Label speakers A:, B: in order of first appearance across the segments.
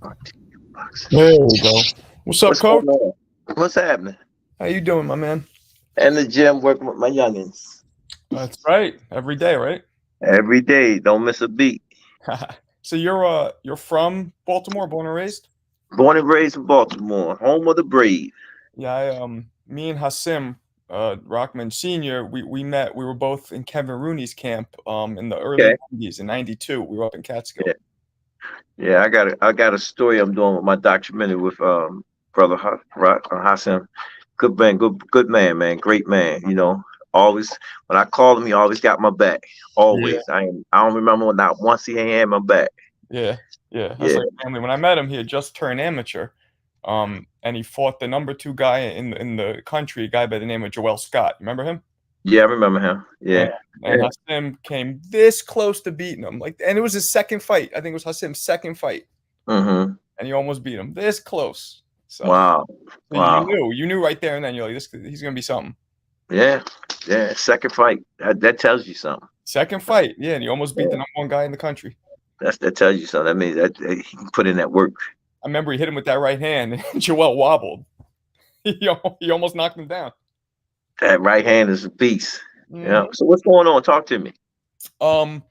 A: There we go. What's up,
B: What's going
A: Coach?
B: on? What's happening?
A: How you doing, my man?
B: In the gym working with my youngins.
A: That's right. Every day, right?
B: Every day, don't miss a beat.
A: So you're from Baltimore, born and raised?
B: Born and raised in Baltimore, home of the brave.
A: Yeah, me and Hassim, Rockman Senior, we met. We were both in Kevin Rooney's camp, in the early
B: Okay.
A: '90s, in '92. We were up in
B: Yeah.
A: Catskill.
B: Yeah, I got a story I'm doing with my documentary with brother Hassan. Good man, good man, man, great man. Always when I called him, he always got my back.
A: Yeah,
B: Always. I don't remember when not once he ain't had my back.
A: yeah, yeah. That's
B: Yeah.
A: like family. When I met him, he had just turned amateur, and he fought the number two guy in the country, a guy by the name of Joel Scott. Remember him?
B: Yeah, I remember him.
A: And
B: Yeah.
A: and
B: Yeah.
A: Hassim came this close to beating him. And it was his second fight. I think it was Hassim's second fight,
B: Mm-hmm.
A: and he almost beat him. This close.
B: Wow.
A: So you
B: Wow.
A: knew, you knew right there and then. You're like, this, he's gonna be something.
B: Yeah, yeah. Second fight. That tells you something.
A: Second fight, yeah, and he almost beat the
B: Yeah.
A: number one guy in the country.
B: That tells you something. That means that he can put in that work.
A: I remember he hit him with that right hand, and Joel wobbled. He almost knocked him down.
B: That right hand is a beast. Yeah.
A: Mhm.
B: So what's going on? Talk to me.
A: Um,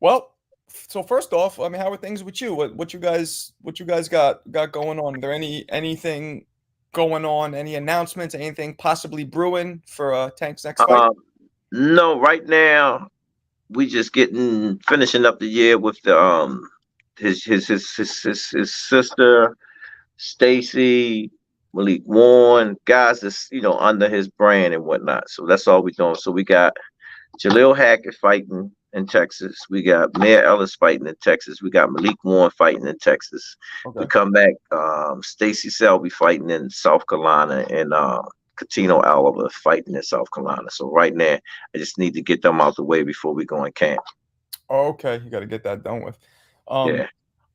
A: well, so first off, I mean, how are things with you? What you guys got going on? Are there anything going on? Any announcements? Anything possibly brewing for Tank's next fight?
B: Um, no, right now we just getting finishing up the year with the his sister Stacy, Malik Warren, guys that's under his brand and whatnot. So that's all we're doing. So we got Jaleel Hackett fighting in Texas. We got Mayor Ellis fighting in Texas. We got Malik Warren fighting in Texas. We
A: Okay.
B: come back, Stacy Selby fighting in South Carolina, and Catino Oliver fighting in South Carolina. So right now, I just need to get them out the way before we go in camp.
A: Oh, okay, you got to get that done with. Um,
B: Yeah.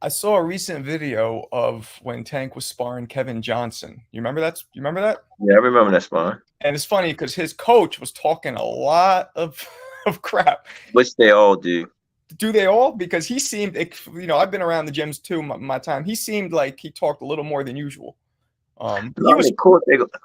A: I saw a recent video of when Tank was sparring Kevin Johnson. You remember that? You remember that?
B: Yeah, I remember that spot.
A: And it's funny because his coach was talking a lot of of crap.
B: Which they all do.
A: Do they all? Because he seemed, I've been around the gyms too, my time. He seemed like he talked a little more than usual.
B: No,
A: He
B: I mean,
A: was,
B: of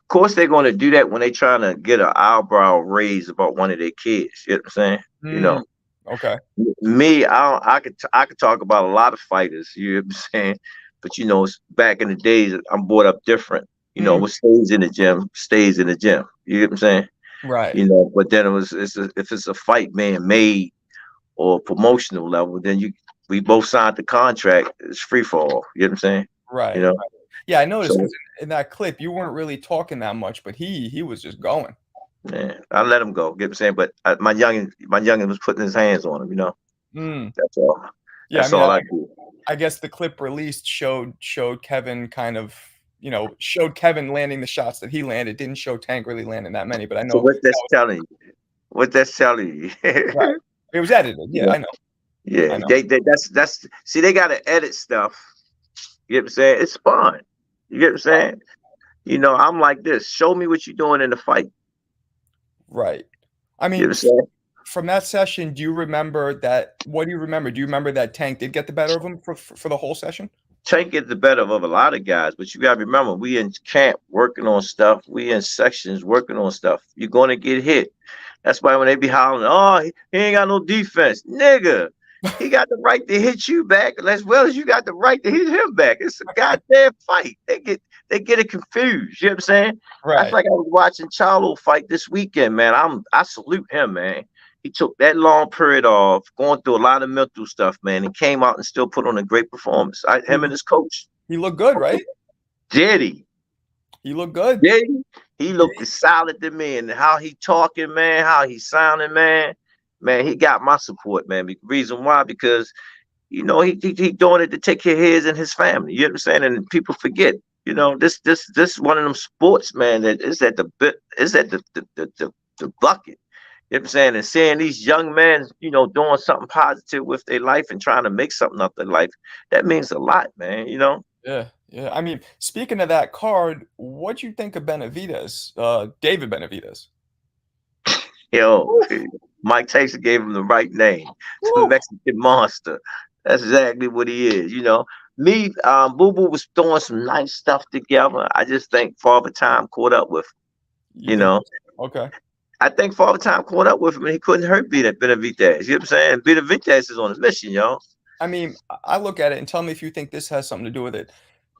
B: course they're going to do that when they're trying to get an eyebrow raised about one of their kids. You know what I'm saying? You
A: mm,
B: know,
A: okay,
B: me, I could talk about a lot of fighters. You know what I'm saying? But back in the days, I'm brought up different.
A: mm,
B: What stays in the gym stays in the gym. You know what I'm saying?
A: right,
B: But then if it's a fight man made or promotional level, then we both signed the contract. It's free for all. You know what I'm saying? You
A: right.
B: know.
A: Yeah, I noticed
B: So
A: because in that clip you weren't really talking that much, but he was just going.
B: yeah, I let him go. Get what I'm saying? But my youngin was putting his hands on him.
A: Mm.
B: That's all.
A: Yeah, I
B: That's
A: mean,
B: all I do.
A: I guess the clip released showed Kevin kind of, showed Kevin landing the shots that he landed. Didn't show Tank really landing that many, but I
B: So
A: know
B: what
A: that
B: that's
A: was
B: telling you? What that's telling
A: right.
B: you?
A: It was edited. Yeah,
B: Yeah,
A: I know. I
B: yeah.
A: know.
B: That's see, they gotta edit stuff. You get what I'm saying? It's fun. You get what I'm saying? I'm like this. Show me what you're doing in the fight.
A: Right. I
B: You
A: mean,
B: know what I'm saying?
A: from that session, do you remember that? What do you remember? Do you remember that Tank did get the better of him for the whole session?
B: Tank get the better of a lot of guys, but you gotta remember, we in camp working on stuff. We in sections working on stuff. You're gonna get hit. That's why when they be hollering, oh, he ain't got no defense, nigga. He got the right to hit you back as well as you got the right to hit him back. It's a goddamn fight. They get it confused. You know what I'm saying? That's
A: Right.
B: like I was watching Charlo fight this weekend, man. I salute him, man. He took that long period off, going through a lot of mental stuff, man, and came out and still put on a great performance.
A: He
B: Him and his coach.
A: he looked good, right?
B: Did he?
A: He looked good.
B: Did he? He looked as solid to me, and how he talking, man, how he sounding, man. Man, he got my support, man. Reason why? Because he doing it to take care of his and his family. You know what I'm saying? And people forget. This one of them sports, man, that is at the bit is at the bucket. You know what I'm saying? And seeing these young men, doing something positive with their life and trying to make something of their life, that means a lot, man.
A: Yeah, yeah. I mean, speaking of that card, what'd you think of Benavidez? David Benavidez.
B: Yo,
A: Woo,
B: Mike Tyson gave him the right name, the
A: woo.
B: Mexican monster. That's exactly what he is. Boo Boo was throwing some nice stuff together. I just think Father Time caught up with him,
A: You
B: you
A: think?
B: know.
A: Okay.
B: I think Father Time caught up with him and he couldn't hurt Benavidez. You know what I'm saying? Benavidez is on a mission, yo.
A: I mean, I look at it and tell me if you think this has something to do with it.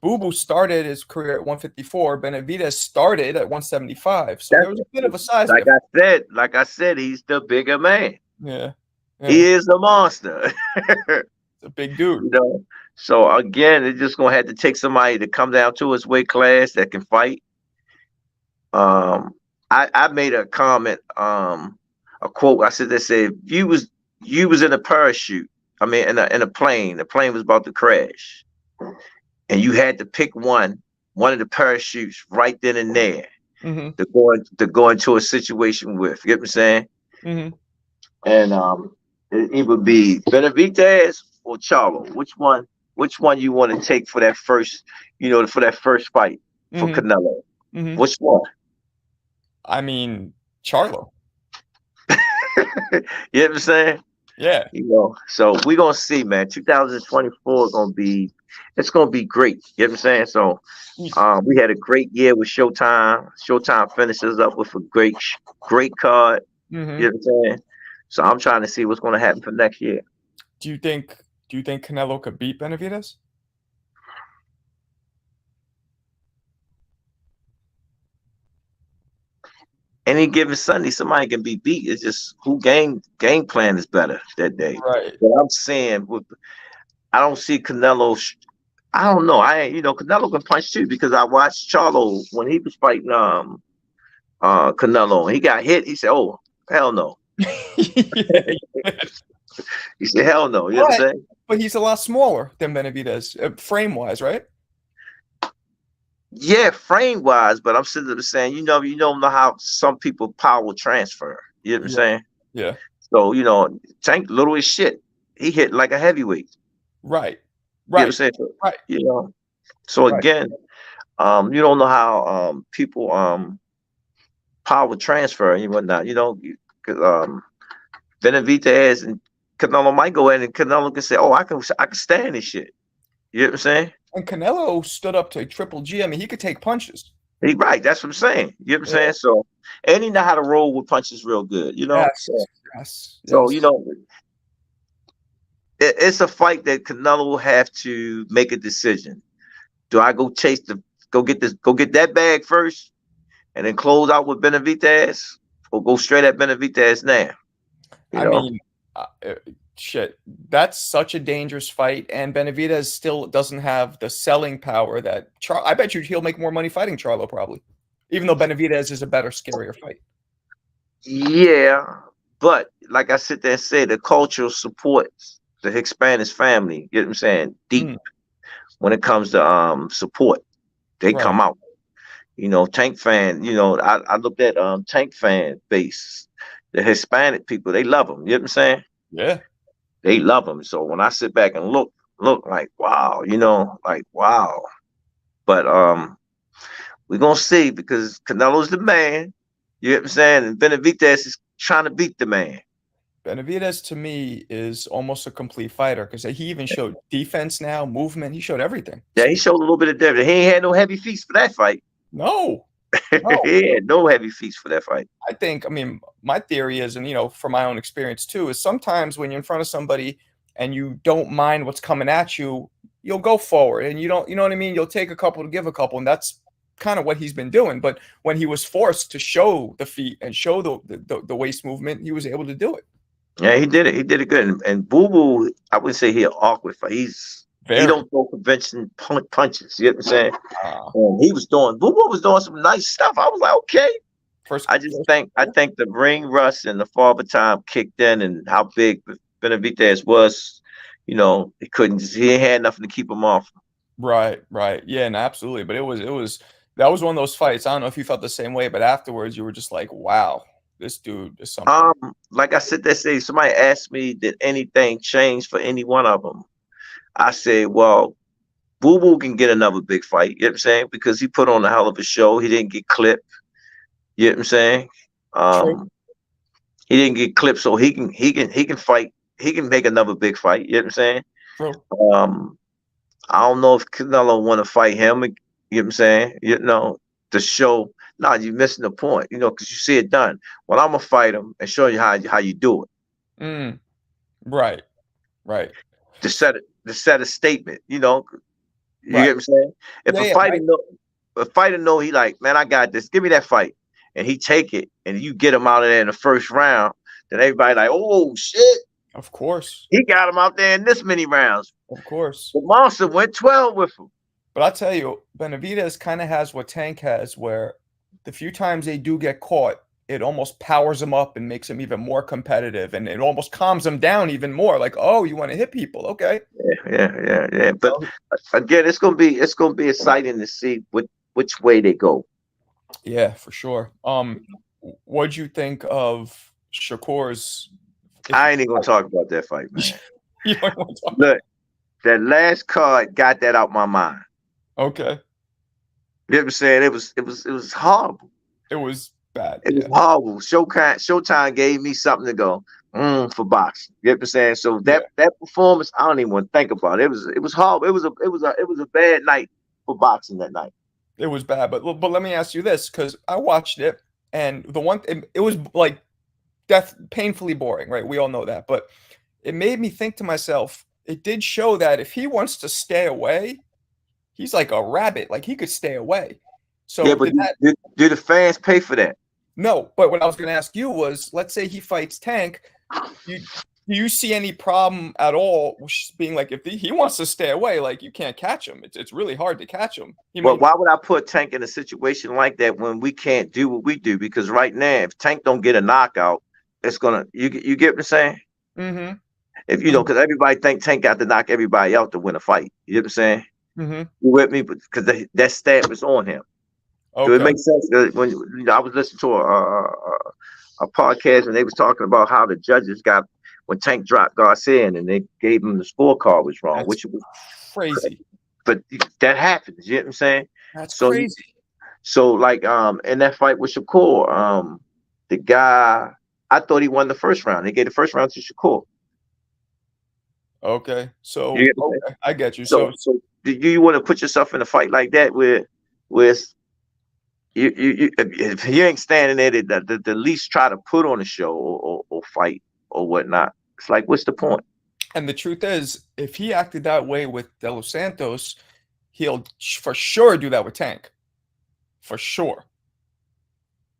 A: Boo Boo started his career at 154. Benavidez started at 175. So
B: That's
A: there was a bit of a size
B: like
A: difference.
B: I said, he's the bigger man.
A: Yeah.
B: He
A: Yeah.
B: is the monster.
A: It's a big dude.
B: You know. So again, it's just gonna have to take somebody to come down to his weight class that can fight. Um, I made a comment, a quote. I said, "They said you was in a parachute. I mean, in a plane. The plane was about to crash, and you had to pick one of the parachutes right then and there
A: Mm-hmm.
B: to go into a situation with. You get what I'm saying?
A: Mm-hmm.
B: And it would be Benavidez or Charlo. Which one you want to take for that first, for that first fight for
A: Mm-hmm.
B: Canelo?
A: Mm-hmm.
B: Which one?
A: I mean, Charlo.
B: You know what I'm saying?
A: Yeah.
B: So we're gonna see, man. 2024 it's gonna be great. You know what I'm saying? So we had a great year with Showtime. Showtime finishes up with a great card.
A: Mm-hmm.
B: You know what I'm saying? So I'm trying to see what's gonna happen for next year.
A: Do you think Canelo could beat Benavidez?
B: Any given Sunday, somebody can be beat. It's just who game plan is better that day.
A: Right.
B: But I'm saying, I don't see Canelo. I don't know. Canelo can punch too because I watched Charlo when he was fighting Canelo. He got hit. He said, "Oh, hell no."
A: Yeah.
B: He said, "Hell no." You know what I'm saying?
A: But he's a lot smaller than Benavidez, frame wise, right?
B: Yeah, frame wise, but I'm sitting there saying, you don't know how some people power transfer. You know what I'm
A: Yeah.
B: saying?
A: Yeah.
B: So, Tank little as shit. He hit like a heavyweight.
A: Right.
B: You know what I'm
A: Right.
B: saying?
A: Right.
B: So
A: Right.
B: again, you don't know how people power transfer and whatnot. Because Benavidez and Canelo might go in and Canelo can say, "Oh, I can stand this shit." You know what I'm saying?
A: And Canelo stood up to Triple G. I mean, he could take punches.
B: Right. That's what I'm saying. You know what I'm
A: Yeah.
B: saying? So, and he know how to roll with punches real good.
A: Yes.
B: So,
A: Yes.
B: so
A: Yes.
B: it's a fight that Canelo will have to make a decision. Do I go get that bag first, and then close out with Benavidez, or go straight at Benavidez now? You
A: I
B: know.
A: mean, shit. That's such a dangerous fight, and Benavidez still doesn't have the selling power that I bet you he'll make more money fighting Charlo probably, even though Benavidez is a better, scarier fight.
B: Yeah, but like I sit there and say, the culture supports the Hispanic family. You know what I'm saying? Deep when it comes to support, they
A: Right.
B: come out. Tank fan. I looked at Tank fan base. The Hispanic people, they love them. You know what I'm saying?
A: Yeah.
B: They love them. So when I sit back and look like wow, like wow. But we're gonna see because Canelo's the man. You know what I'm saying? And Benavidez is trying to beat the man.
A: Benavidez to me is almost a complete fighter because he even showed defense now, movement. He showed everything.
B: Yeah, he showed a little bit of difference. He ain't had no heavy feats for that fight.
A: No. No.
B: He had no heavy feats for that fight.
A: I mean, my theory is, and from my own experience too, is sometimes when you're in front of somebody and you don't mind what's coming at you, you'll go forward and you know what I mean? You'll take a couple to give a couple. And that's kind of what he's been doing. But when he was forced to show the feet and show the waist movement, he was able to do it.
B: Yeah, he did it. He did it good. And Boo Boo, I wouldn't say he's awkward fight. He don't throw convention punches. You know what I'm saying? And Boo Boo was doing some nice stuff. I was like, okay. I think the ring rust and the Father Time kicked in, and how big Benavidez was. He ain't had nothing to keep him off.
A: Right. Yeah, and absolutely. But that was one of those fights. I don't know if you felt the same way, but afterwards you were just like, wow, this dude is something.
B: Like I said, somebody asked me, did anything change for any one of them? I said, well, Boo Boo can get another big fight. You know what I'm saying? Because he put on a hell of a show. He didn't get clipped. You know what I'm saying? He didn't get clipped, so he can fight. He can make another big fight. You know what I'm saying?
A: True.
B: I don't know if Canelo want to fight him. You know what I'm saying? To show. Nah, you're missing the point. Because you see it done. Well, I'm gonna fight him and show you how you do it.
A: Mm, right, right,
B: To set a statement. You get
A: right.
B: what I'm saying? If
A: Yeah,
B: a
A: yeah,
B: fighter
A: right.
B: know, a fighter know he like, man, I got this. Give me that fight, and he take it, and you get him out of there in the first round. Then everybody like, oh shit,
A: Of course,
B: he got him out there in this many rounds.
A: of course.
B: The monster went 12 with him.
A: But I'll tell you, Benavidez kind of has what Tank has, where the few times they do get caught, it almost powers them up and makes them even more competitive, and it almost calms them down even more. Like, oh, you want to hit people? Okay.
B: Yeah. But again, it's gonna be exciting to see which way they go.
A: Yeah, for sure. What'd you think of Shakur's? If
B: I ain't even gonna talk about that fight, man.
A: you don't want to talk,
B: Look, that last card got that out my mind.
A: okay,
B: You know what I'm saying? It was horrible.
A: it was bad.
B: It was
A: Yeah,
B: horrible. Showtime gave me something to go for boxing. You know what I'm saying? So
A: yeah,
B: that performance, I don't even want to think about it. It was horrible. It was a bad night for boxing that night.
A: it was bad. But let me ask you this, because I watched it, and the one it was like painfully boring, right? We all know that, but it made me think to myself. It did show that if he wants to stay away, he's like a rabbit. Like he could stay away.
B: Yeah,
A: So
B: but
A: did
B: do,
A: that?
B: do, do the fans pay for that?
A: No. But what I was going to ask you was, let's say he fights Tank. You do you see any problem at all with being like if he wants to stay away, like you can't catch him. It's really hard to catch him. He
B: But
A: may.
B: why would I put Tank in a situation like that when we can't do what we do? Because right now, if Tank don't get a knockout, it's gonna you get what I'm saying?
A: Mm-hmm.
B: If
A: Mm-hmm.
B: because everybody think Tank got to knock everybody out to win a fight. You know what I'm saying?
A: Mm-hmm.
B: You with me? Because that stamp is on him. Do it
A: Okay.
B: make sense? When I was listening to a podcast and they was talking about how the judges got when Tank dropped Garcia and they gave him the scorecard was wrong,
A: That's
B: which was
A: crazy.
B: but that happens. You know what I'm saying?
A: That's
B: So
A: crazy.
B: so like in that fight with Shakur, the guy I thought he won the first round. They gave the first round to Shakur.
A: Okay.
B: You
A: So
B: get what I'm saying?
A: okay, I get you. So
B: So do you want to put yourself in a fight like that where if you ain't standing there the least try to put on a show or fight or whatnot. It's like, what's the point?
A: and the truth is, if he acted that way with De Los Santos, he'll for sure do that with Tank. For sure.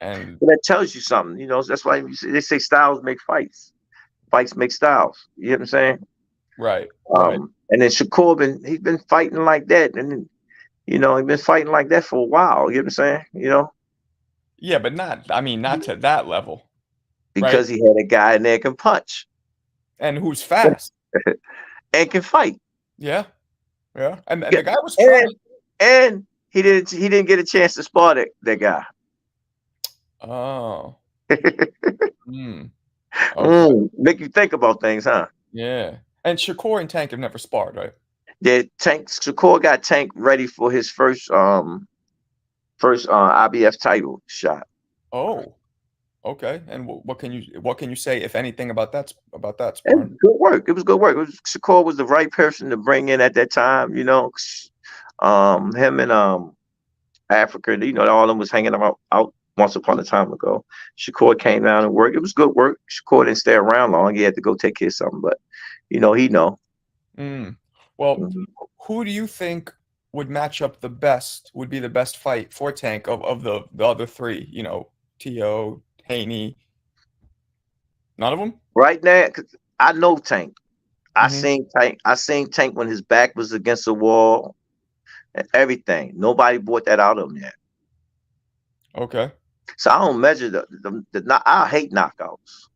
A: And
B: But that tells you something, That's why they say styles make fights. Fights make styles. You know what I'm saying?
A: right, right.
B: And then Shakur he's been fighting like that, and then, he's been fighting like that for a while. You know what I'm saying?
A: Yeah, but not, I mean, not to that level, right?
B: Because he had a guy in there can punch
A: And who's fast.
B: and can fight.
A: Yeah, yeah. And
B: Yeah,
A: the guy was
B: and
A: trying.
B: and he didn't get a chance to spar that guy.
A: Oh, hmm. Okay,
B: Make you think about things, huh?
A: yeah. And Shakur and Tank have never sparred, right?
B: Yeah, Tank Shakur got Tank ready for his first IBF title shot.
A: Oh, okay. And what can you say, if anything, about that
B: It
A: sparring?
B: was good work. It was good work. Shakur was the right person to bring in at that time. Him and Africa. All of them was hanging out once upon a time ago. Shakur came down and worked. It was good work. Shakur didn't stay around long. He had to go take care of something, but he know.
A: Mm. Well,
B: Mhm.
A: who do you think would match up the best? Would be the best fight for Tank of the other three? Tio, Haney, none of them.
B: Right now, 'cause I know Tank. I
A: Hmm.
B: seen Tank. I seen Tank when his back was against the wall and everything. Nobody brought that out of him yet.
A: Okay.
B: So I don't measure I hate knockouts.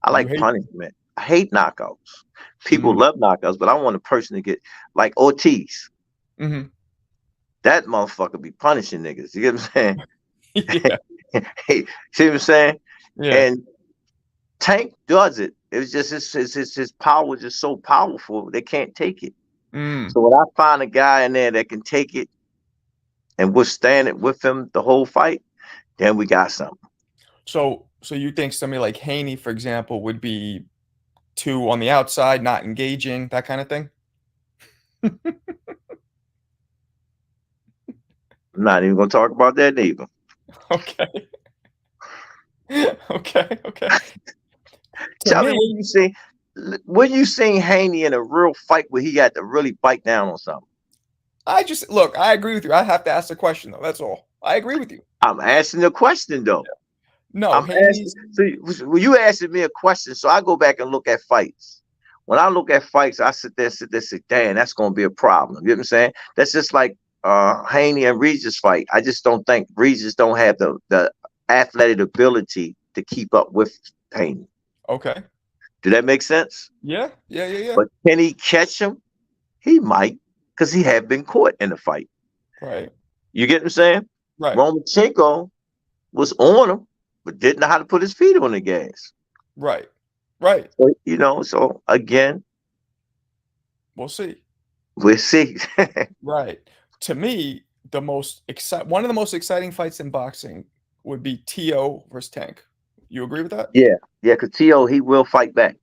B: I
A: You
B: like
A: hate.
B: punishment. I hate knockouts. People
A: Mm.
B: love knockouts, but I want a person to get like Ortiz.
A: Hmm.
B: That motherfucker be punishing niggas. You get what I'm
A: Yeah.
B: saying? See what I'm saying?
A: Yeah.
B: And Tank does it. It was just his power is just so powerful they can't take it.
A: Mm.
B: So when I find a guy in there that can take it and withstand it with him the whole fight, then we got something.
A: So you think somebody like Haney, for example, would be too on the outside, not engaging, that kind of thing?
B: I'm not even gonna talk about that neither.
A: Okay. Okay. Okay. To
B: Tell me
A: me,
B: when you seen Haney in a real fight where he had to really bite down on something.
A: I just look. I agree with you. I have to ask the question though. That's all. I agree with you.
B: I'm asking the question though.
A: No,
B: I'm asking.
A: Haney's
B: So you asking me a question, so I go back and look at fights. When I look at fights, I sit there, say, damn, that's gonna be a problem. You know what I'm saying? That's just like Haney and Regis fight. I just don't think Regis don't have the athletic ability to keep up with Haney.
A: okay.
B: Do that make sense?
A: Yeah. Yeah. Yeah. Yeah.
B: But can he catch him? He might, because he had been caught in the fight.
A: Right.
B: You get what I'm saying?
A: Right.
B: Lomachenko was on him, but didn't know how to put his feet on the gas.
A: Right. Right.
B: So, so again,
A: We'll see.
B: we'll see.
A: Right. To me, one of the most exciting fights in boxing would be T.O. versus Tank. You agree with that?
B: Yeah, yeah, because T.O., he will fight back.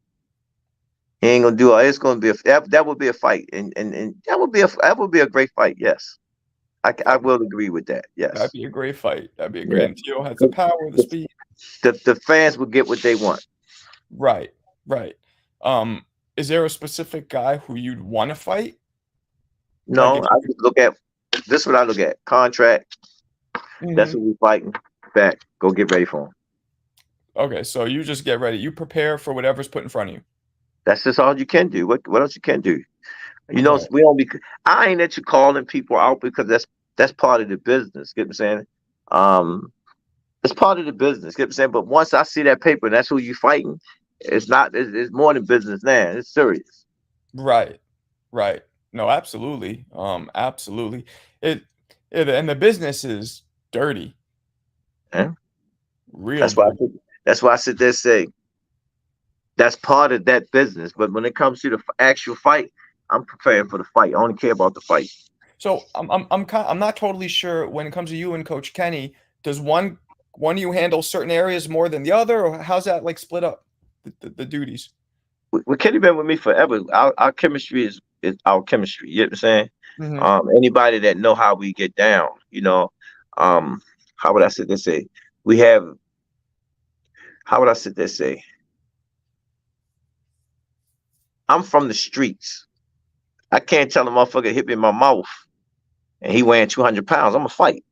B: He ain't gonna do it. It's gonna be that would be a fight, and that would be a great fight. Yes, I will agree with that.
A: That'd
B: Yes,
A: be a great fight. That'd be a
B: yeah.
A: great. And T.O. has the power, the speed.
B: The fans will get what they want.
A: Right. Right. Is there a specific guy who you'd want to fight? Like
B: No,
A: if
B: I just look at this. Is what I look at contract. That's
A: Mhm.
B: what we fighting back. Go get ready for him.
A: Okay, so you just get ready. You prepare for whatever's put in front of you.
B: That's just all you can do. What else you can do?
A: Right.
B: We don't be. I ain't at you calling people out because that's part of the business. Get what I'm saying? Um, it's part of the business. Get what I'm saying? But once I see that paper and that's who you fighting, it's not. It's more than business now. It's serious.
A: Right. Right. No, absolutely. Absolutely. It, and the business is dirty,
B: Yeah?
A: real
B: That's why.
A: dirty.
B: That's why I sit there and say that's part of that business. But when it comes to the actual fight, I'm preparing for the fight. I only care about the fight.
A: So I'm not totally sure when it comes to you and Coach Kenny, does one of you handle certain areas more than the other, or how's that like split up the duties?
B: Kenny been with me forever. Our chemistry is our chemistry. You know what I'm saying?
A: Hmm.
B: Anybody that know how we get down, um, how would I sit there say? We have how would I sit there say? I'm from the streets. I can't tell a motherfucker hit me in my mouth and he weighing 200 pounds. I'm gonna fight.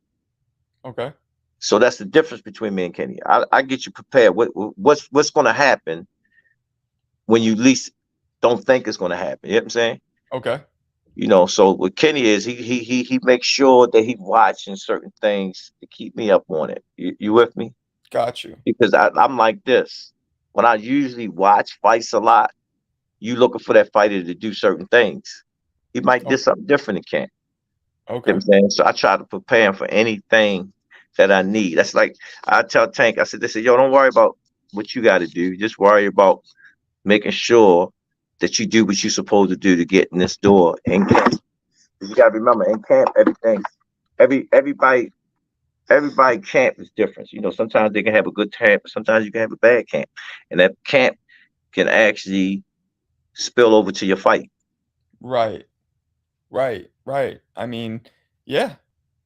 A: Okay.
B: So that's the difference between me and Kenny. I get you prepared. What's gonna happen when you least don't think it's gonna happen? You know what I'm saying?
A: Okay.
B: So what Kenny is, he makes sure that he watching certain things to keep me up on it. You with me?
A: Got you.
B: Because I'm like this. When I usually watch fights a lot, you looking for that fighter to do certain things. He might do
A: Okay.
B: something different in camp. You know
A: Okay.
B: what I'm saying? So I try to prepare him for anything that I need. That's like I tell Tank, I said, they said, yo, don't worry about what you gotta do. Just worry about making sure that you do what you're supposed to do to get in this door in camp. You gotta remember in camp, everybody camp is different. Sometimes they can have a good camp, but sometimes you can have a bad camp. And that camp can actually spill over to your fight.
A: Right. Right. Right. I mean, yeah.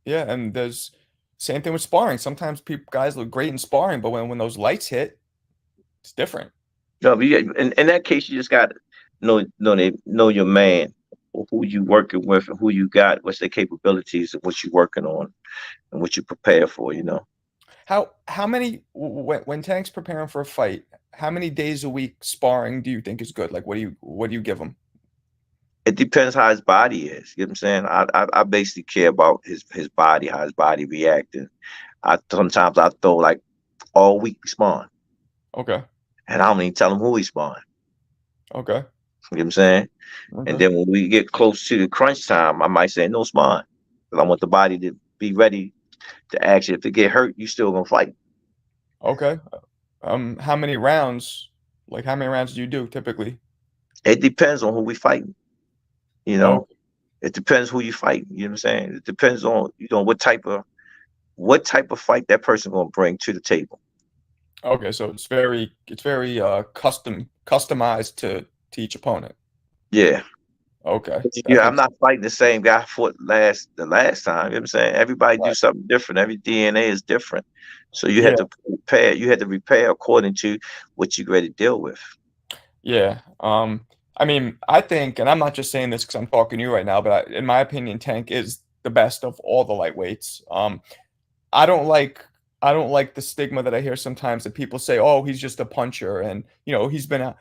A: Yeah. And there's same thing with sparring. Sometimes guys look great in sparring, but when those lights hit, it's different.
B: No, but in that case, you just got to know your man, who you working with, and who you got, what's their capabilities, and what you working on, and what you prepare for.
A: How many when Tank's preparing for a fight, how many days a week sparring do you think is good? Like what do you give him?
B: It depends how his body is. You know what I'm saying? I basically care about his body, how his body reacting. I sometimes I throw like all week spawn,
A: Okay.
B: and I don't even tell him who he spawn.
A: Okay.
B: You know what I'm saying? And
A: Okay.
B: then when we get close to the crunch time, I might say no spawn, because I want the body to be ready to actually, if it get hurt, you still gonna fight.
A: Okay. How many rounds? Like how many rounds do you do typically?
B: It depends on who we fighting. You know,
A: Oh,
B: it depends who you fight. You know what I'm saying? It depends on what type of fight that person gonna bring to the table.
A: okay. So it's very customized to each opponent.
B: Yeah,
A: Okay, that
B: Yeah, I'm
A: makes
B: not fighting the same guy I fought the last time. You know what I'm saying? Everybody do
A: right.
B: something different. Every DNA is different. So you
A: Yeah,
B: had to prepare. You had to repair according to what you're ready to deal with.
A: yeah. I mean, I think, and I'm not just saying this because I'm talking to you right now, but in my opinion, Tank is the best of all the lightweights. I don't like I don't like the stigma that I hear sometimes that people say, "Oh, he's just a puncher," and he's been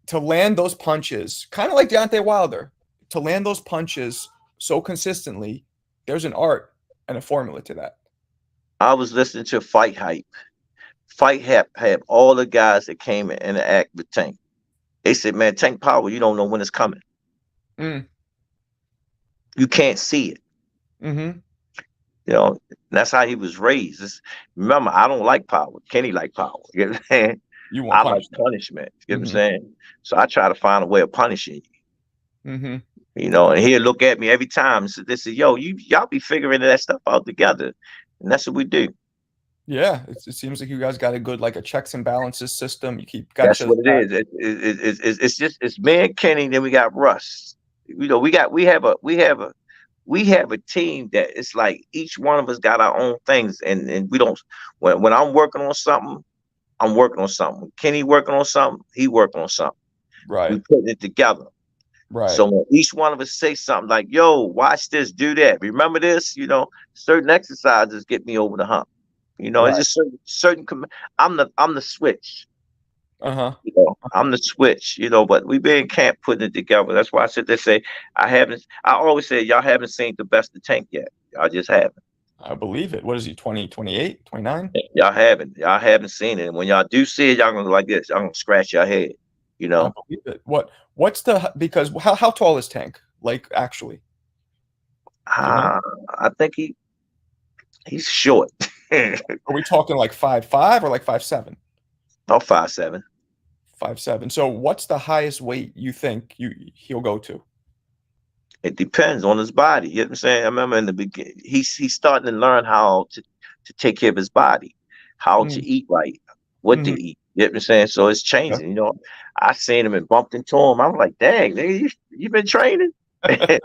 A: to land those punches, kind of like Deontay Wilder, to land those punches so consistently. There's an art and a formula to that.
B: I was listening to Fight Hype. Fight Hype had all the guys that came in and act with Tank. They said, "Man, Tank Power, you don't know when it's coming.
A: Mm,
B: You can't see it."
A: mm-hmm.
B: And that's how he was raised. Remember, I don't like power. Kenny like power. You know what I'm saying?
A: You want
B: I like
A: punishment.
B: punishment. You know what I'm
A: Mm-hmm.
B: saying? So I try to find a way of punishing you.
A: Mm-hmm.
B: And he'll look at me every time and say, "This is yo, y'all be figuring that stuff out together," and that's what we do.
A: Yeah, it seems like you guys got a good like a checks and balances system. You keep got each
B: That's
A: other's
B: what it
A: back.
B: is. It's just it's me and Kenny. Then we got Russ. We have a team that it's like each one of us got our own things, and we don't. When I'm working on something, I'm working on something. When Kenny working on something, he working on something. We
A: Right,
B: putting it together.
A: right,
B: So when each one of us say something like, "Yo, watch this, do that. Remember this," certain exercises get me over the hump. It's
A: right.
B: just I'm the switch.
A: Uh-huh.
B: I'm the switch. But we been in camp putting it together. That's why I said they say I always say y'all haven't seen the best of Tank yet. Y'all just haven't.
A: I believe it. What is he, 20, 28, 29?
B: Y'all haven't seen it. And when y'all do see it, y'all gonna go like this. Y'all gonna scratch your head. You
A: I
B: know.
A: believe it. What's the because how tall is Tank? Like actually, do you know?
B: Ah, I think he's short.
A: Are we talking like 5'5" or like 5'7"?
B: About 5'7".
A: 5'7". So what's the highest weight you think he'll go to?
B: It depends on his body. You know what I'm saying? I remember in the beginning, he's starting to learn how to take care of his body, how to
A: Mm,
B: eat right, what to
A: mhm.
B: eat. You know what I'm saying? So it's
A: Yeah.
B: changing. I seen him and bumped into him. I'm like, dang, nigga, you been training, and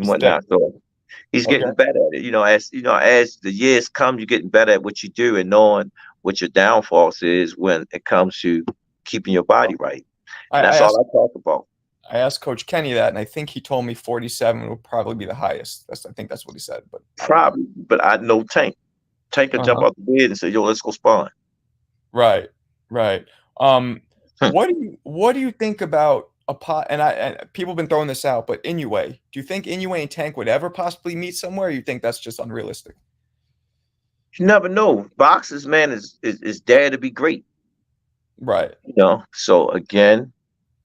A: Stick.
B: whatnot. So he's
A: Okay.
B: getting better at it. As the years come, you're getting better at what you do and knowing what your downfalls is when it comes to keeping your body right.
A: I,
B: And
A: I
B: that's all
A: asked
B: I talk about.
A: I asked Coach Kenny that, and I think he told me 47 would probably be the highest. I think that's what he said, but I don't know.
B: Probably, but I know Tank. Tank could jump
A: Uh-huh.
B: out the bed and say, "Yo, let's go spawn."
A: Right, right. What do you think about a pot? And people have been throwing this out, but Inoue. Do you think Inoue and Tank would ever possibly meet somewhere? Or you think that's just unrealistic?
B: You never know. Boxers, man, is dare to be great.
A: Right.
B: So again,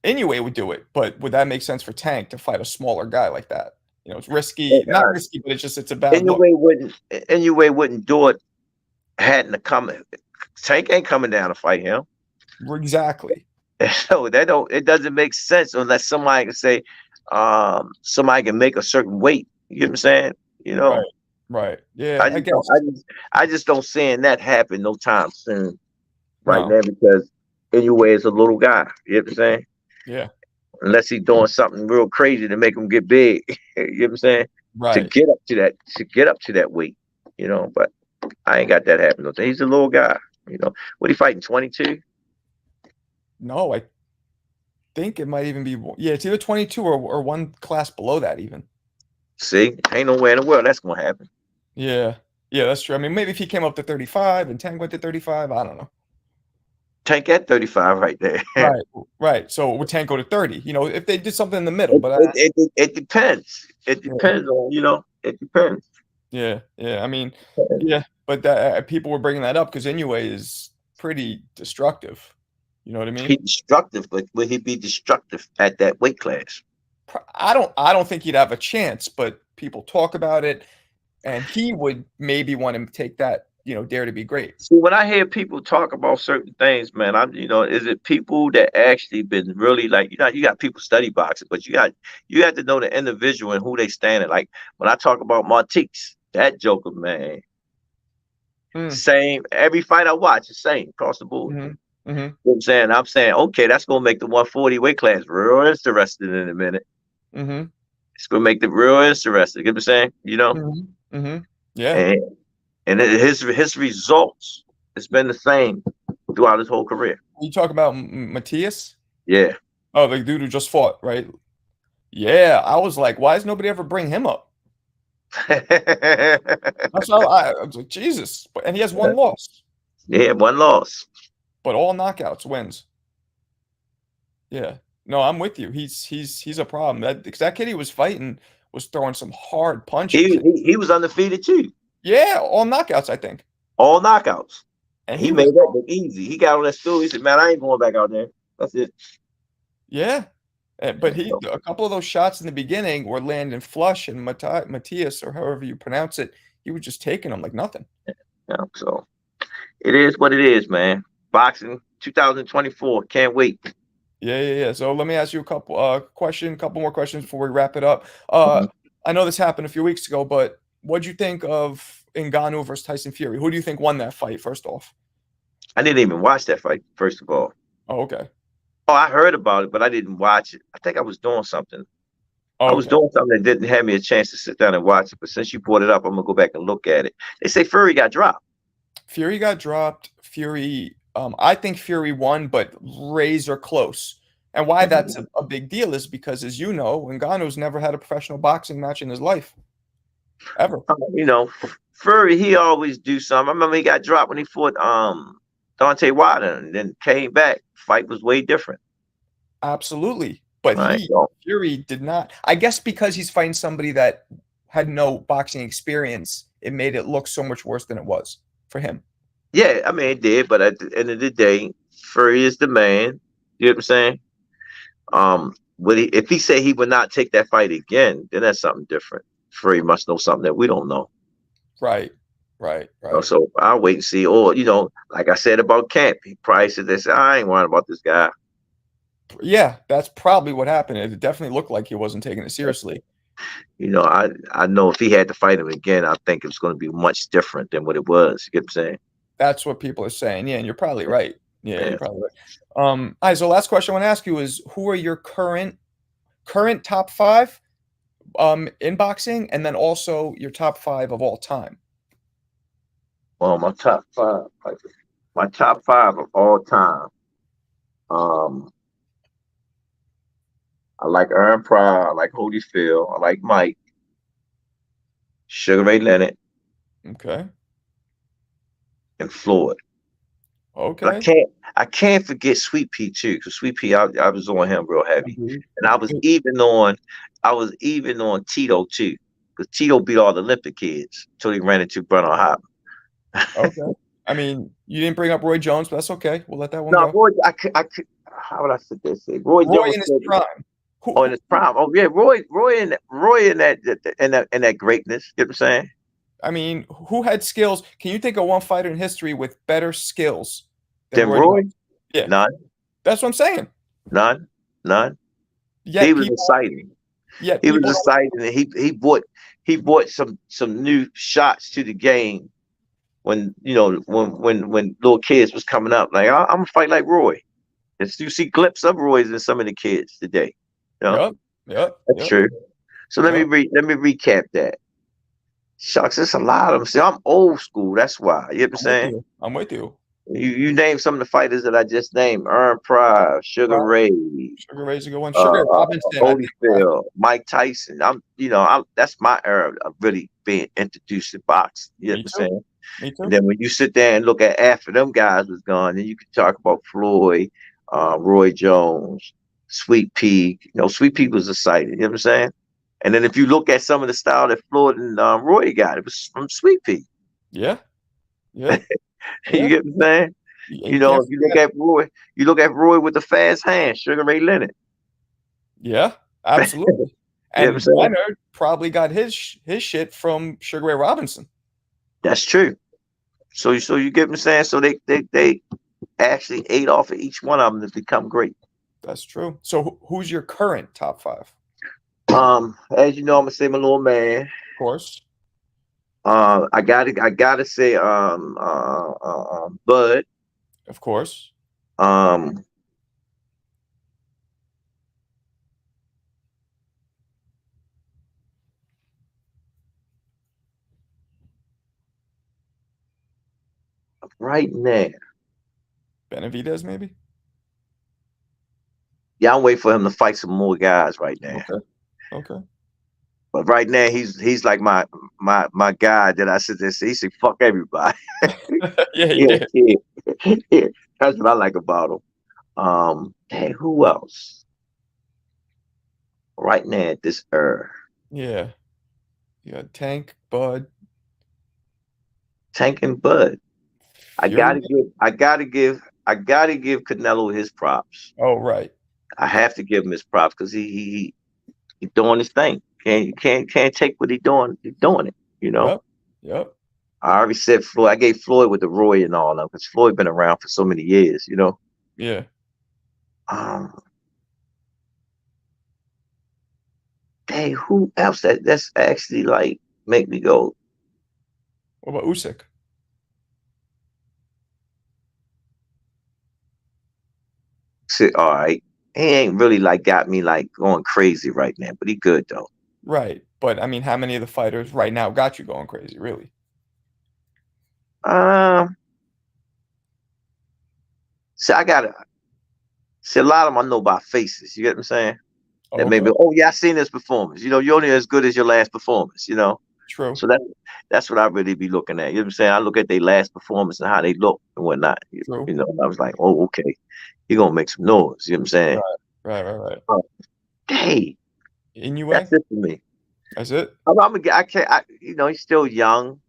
A: Inoue would do it, but would that make sense for Tank to fight a smaller guy like that? It's risky, not
B: uh,
A: risky, but it's a bad look.
B: Inoue wouldn't do it. Hadn't to come. Tank ain't coming down to fight him.
A: Exactly.
B: So that don't. It doesn't make sense unless somebody can say, somebody can make a certain weight. You know what I'm saying? You
A: Right.
B: know,
A: Right. Yeah,
B: I
A: I
B: just don't.
A: guess.
B: I just don't seeing that happen no time soon right
A: No.
B: now because Inoue is a little guy. You know what I'm saying?
A: Yeah.
B: Unless he's doing something real crazy to make him get big. You know what I'm saying? To
A: Right.
B: get up to that weight. But I ain't got that happening. He's a little guy. What he fighting? 22?
A: No, I think it might even be yeah, it's either 22 or one class below that even.
B: See, ain't nowhere in the world that's gonna happen.
A: Yeah. Yeah, that's true. I mean, maybe if he came up to 35 and Tank went to 35, I don't know.
B: Tank at 35 right there.
A: Right. Right. So would Tank go to 30? If they did something in the middle,
B: It,
A: but
B: it, it, it depends. It
A: yeah,
B: depends on, it depends.
A: yeah, yeah. I mean, yeah, but people were bringing that up because Inoue is pretty destructive. You know what I mean?
B: He's destructive, but will he be destructive at that weight class?
A: I don't think he'd have a chance, but people talk about it, and he would maybe want to take that, dare to be great.
B: See, when I hear people talk about certain things, man, is it people that actually been really like, you got people study boxing, but you have to know the individual and who they standing. Like when I talk about Montiques, that Joker, man,
A: Mm,
B: same every fight I watch, the same across the board.
A: hmm Mm-hmm.
B: You know what I'm saying? I'm saying, okay, that's gonna make the 140 weight class real interesting in a minute.
A: Mm-hmm.
B: It's gonna make it real interesting. You know what I'm saying? You know,
A: Mm-hmm. Mm-hmm. Yeah.
B: and his results has been the same throughout his whole career.
A: You talk about Matthias?
B: Yeah.
A: Oh, the dude who just fought, right? Yeah. I was like, why does nobody ever bring him up? That's how I was like, Jesus. And he has one loss,
B: Yeah, one loss.
A: but all knockouts, wins. Yeah. No, I'm with you. He's a problem. That kid he was fighting was throwing some hard
B: He,
A: punches.
B: he was undefeated too.
A: Yeah, all knockouts, I think.
B: All knockouts.
A: And
B: He
A: he
B: made
A: was
B: that look easy. He got on that stool. He said, "Man, I ain't going back out there. That's it."
A: yeah. But a couple of those shots in the beginning were landing flush, and Matthias, or however you pronounce it, he was just taking them like nothing.
B: Yeah, so it is what it is, man. Boxing 2024. Can't wait.
A: Yeah. So let me ask you a couple more questions before we wrap it up.
B: Mhm.
A: I know this happened a few weeks ago, but what'd you think of Ngannou versus Tyson Fury? Who do you think won that fight, first off?
B: I didn't even watch that fight, first of all.
A: Oh, okay.
B: Oh, I heard about it, but I didn't watch it. I think I was doing something. I
A: Oh,
B: was
A: okay.
B: doing something that didn't have me a chance to sit down and watch it. But since you brought it up, I'm gonna go back and look at it. They say Fury got dropped.
A: Fury got dropped. I think Fury won, but razor close. And why that's a big deal is because, as you know, Ngannou's never had a professional boxing match in his life, ever.
B: You know, Fury, he always do something. I remember he got dropped when he fought Dante Wilder and then came back. Fight was way different.
A: Absolutely. But
B: Right. So,
A: Fury did not. I guess because he's fighting somebody that had no boxing experience, it made it look so much worse than it was for him.
B: yeah, I mean it did, but at the end of the day, Fury is the man. You know what I'm saying? If he said he would not take that fight again, then that's something different. Fury must know something that we don't know.
A: Right.
B: So I'll wait and see. Or, like I said about Camp, he probably said this. I ain't worrying about this guy.
A: Yeah, that's probably what happened. It definitely looked like he wasn't taking it seriously.
B: I know if he had to fight him again, I think it's going to be much different than what it was. You get what I'm saying?
A: That's what people are saying. Yeah, and you're probably right. Yeah,
B: Yeah.
A: you're probably right. All right, so last question I want to ask you is who are your current top five in boxing, and then also your top five of all time?
B: Well, my top five. My top five of all time. I like Aaron Pryor. I like Holyfield. I like Mike. Sugar Ray Leonard
A: Okay.
B: and Floyd. But
A: Okay.
B: I can't forget Sweet Pea too, because Sweet Pea, I was on him real heavy, and I was even on Tito too, because Tito beat all the Olympic kids until he ran into Bernard Hopper.
A: Okay. I mean, you didn't bring up Roy Jones, but that's okay. We'll let that one
B: No,
A: go.
B: Roy, I could. How would I say this? Roy
A: Roy
B: Jones
A: in his
B: said,
A: prime.
B: "Oh, in his prime. Oh yeah, Roy in that greatness." You know what I'm saying?
A: I mean, who had skills? Can you think of one fighter in history with better skills than
B: Then
A: Roy
B: Roy,
A: Jones? Yeah,
B: none,
A: that's what I'm saying.
B: none, none. He
A: Yet
B: was
A: people,
B: exciting.
A: yet
B: He was
A: people don't.
B: exciting, and he brought some new shots to the game when when little kids was coming up. Like I'm gonna fight like Roy. And you see clips of Roy's in some of the kids today. You know,
A: Yep, yep,
B: that's
A: yep,
B: true. So let me
A: yep.
B: recap that. Shucks, it's a lot of them. See, I'm old school. That's why. You know what I'm
A: I'm with
B: saying?
A: you. I'm with you.
B: You name some of the fighters that I just named: Aaron Pryor, Sugar
A: Right.
B: Ray,
A: Sugar Ray's a good one. Sugar Robinson, I think.
B: Holyfield, Mike Tyson. That's my era of really being introduced to boxing. You know what
A: Me
B: I'm
A: too.
B: saying?
A: Me
B: And
A: too.
B: then when you sit there and look at after them guys was gone, then you could talk about Floyd, Roy Jones, Sweet Pea. Sweet Pea was excited. You know what I'm saying? And then if you look at some of the style that Floyd and Roy got, it was from Sweet Pea.
A: Yeah, yeah,
B: You
A: yeah.
B: get what I'm saying?
A: You can't
B: If
A: forget.
B: You look at Roy with the fast hand, Sugar Ray Leonard.
A: Yeah, absolutely.
B: You know what I'm
A: And
B: saying?
A: Leonard probably got his shit from Sugar Ray Robinson.
B: That's true. So you get what I'm saying? So they actually ate off of each one of them to become great.
A: That's true. So who's your current top five?
B: As you know, I'm gonna say my little man.
A: Of course.
B: I gotta say, Bud.
A: Of course.
B: Um, right now,
A: Benavidez, maybe?
B: yeah, I'm waiting for him to fight some more guys right now.
A: Okay. Okay.
B: But right now, he's like my guy that I sit there and say, he said, fuck everybody.
A: Yeah, he
B: Yeah,
A: did.
B: yeah, yeah. That's what I like about him. Hey, who else? Right now at this
A: Yeah. You got Tank, Bud,
B: Tank and Bud. I
A: Fury.
B: gotta give, I gotta give, I gotta give Canelo his props.
A: Oh, right.
B: I have to give him his props because he doing his thing. Can't take what he doing. He's doing it. You know.
A: Yep. Yep.
B: I already said Floyd. I gave Floyd with the Roy and all that because Floyd been around for so many years. You know.
A: Yeah.
B: Um, Hey, who else that's actually like make me go?
A: What about Usyk?
B: Sit, all right. He ain't really like got me like going crazy right now, but he good though.
A: Right. But I mean, how many of the fighters right now got you going crazy, really?
B: Um, see, I gotta see a lot of them I know by faces. You get what I'm saying?
A: Oh,
B: That
A: okay.
B: maybe, oh yeah, I seen this performance. You know, you're only as good as your last performance. You know,
A: True.
B: so that's what I really be looking at. You know what I'm saying? I look at their last performance and how they look and whatnot. You
A: True.
B: know, I was like, oh okay, you gonna make some noise. You know what I'm saying?
A: Right. Right. Right. Right.
B: Oh, hey, that's
A: Inoue?
B: it for me.
A: That's it?
B: I can't. You know, he's still young.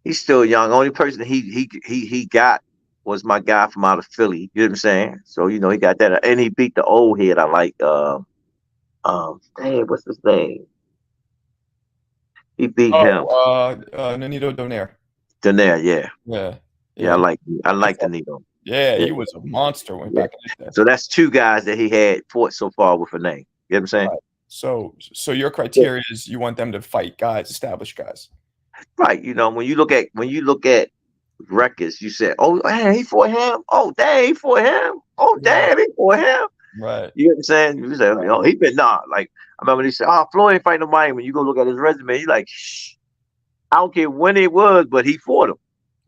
B: He's still young. Only person he got was my guy from out of Philly. You know what I'm saying? So you know he got that, and he beat the old head. I like. Dang, what's his name? He beat him.
A: Oh, Nonito Donaire.
B: Daenerys, yeah,
A: Yeah.
B: yeah.
A: Yeah.
B: I
A: He
B: like
A: fought.
B: Danilo.
A: Yeah,
B: Yeah,
A: he was a monster when
B: yeah.
A: back in his day.
B: So that's two guys that he had fought so far with a name. You know what I'm saying?
A: Right. So your
B: Yeah.
A: criteria is you want them to fight guys, established guys.
B: Right. You know, when you look at records, you say, "Oh, hey, he fought him. Oh, dang, he fought him. Oh,
A: Right.
B: damn, he fought him."
A: Right.
B: You know what I'm saying? You say,
A: Right.
B: he been nah. Like I remember they said, "Oh, Floyd ain't fighting nobody." When you go look at his resume, you like, shh. I don't care when it was, but he fought him.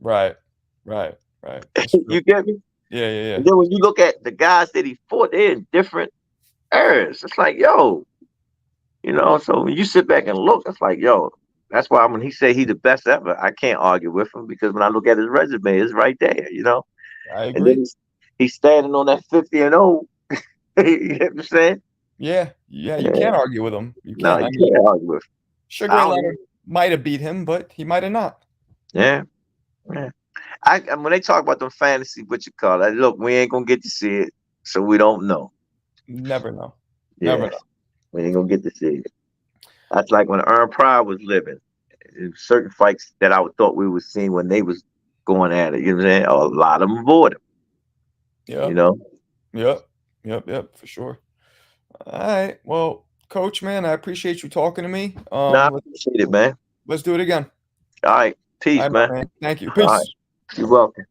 A: Right. Right. Right. That's true.
B: You get me?
A: Yeah, yeah,
B: And
A: yeah.
B: then when you look at the guys that he fought, they're in different eras. It's like, yo, you know. So when you sit back and look, it's like, yo. That's why when he said he the best ever, I can't argue with him because when I look at his resume, it's right there, you know.
A: I
B: And then
A: agree.
B: he's standing on that 50-0. You know what I'm saying?
A: Yeah. Yeah, you
B: Yeah.
A: can't argue with him. You
B: No,
A: can't.
B: you
A: I mean,
B: can't argue with him.
A: Sugar
B: I
A: Ray
B: don't
A: Leonard
B: even.
A: might have beat him, but he might have not.
B: Yeah. Yeah. When they talk about them fantasy, what you call it? Look, we ain't gonna get to see it, so we don't know.
A: Never know. Never
B: Yeah,
A: know.
B: we ain't gonna get to see it. That's like when Earn Pride was living. Certain fights that I thought we was seeing when they was going at it. You know what I'm saying? A lot of them avoid him. You
A: Yep.
B: know.
A: Yep. Yep. Yep. For sure. All right. Well, Coach, man, I appreciate you talking to me.
B: Nah, I appreciate it, man.
A: Let's do it again.
B: All right,
A: All
B: peace,
A: right,
B: man.
A: my man. Thank you.
B: All right,
A: Peace.
B: you're welcome.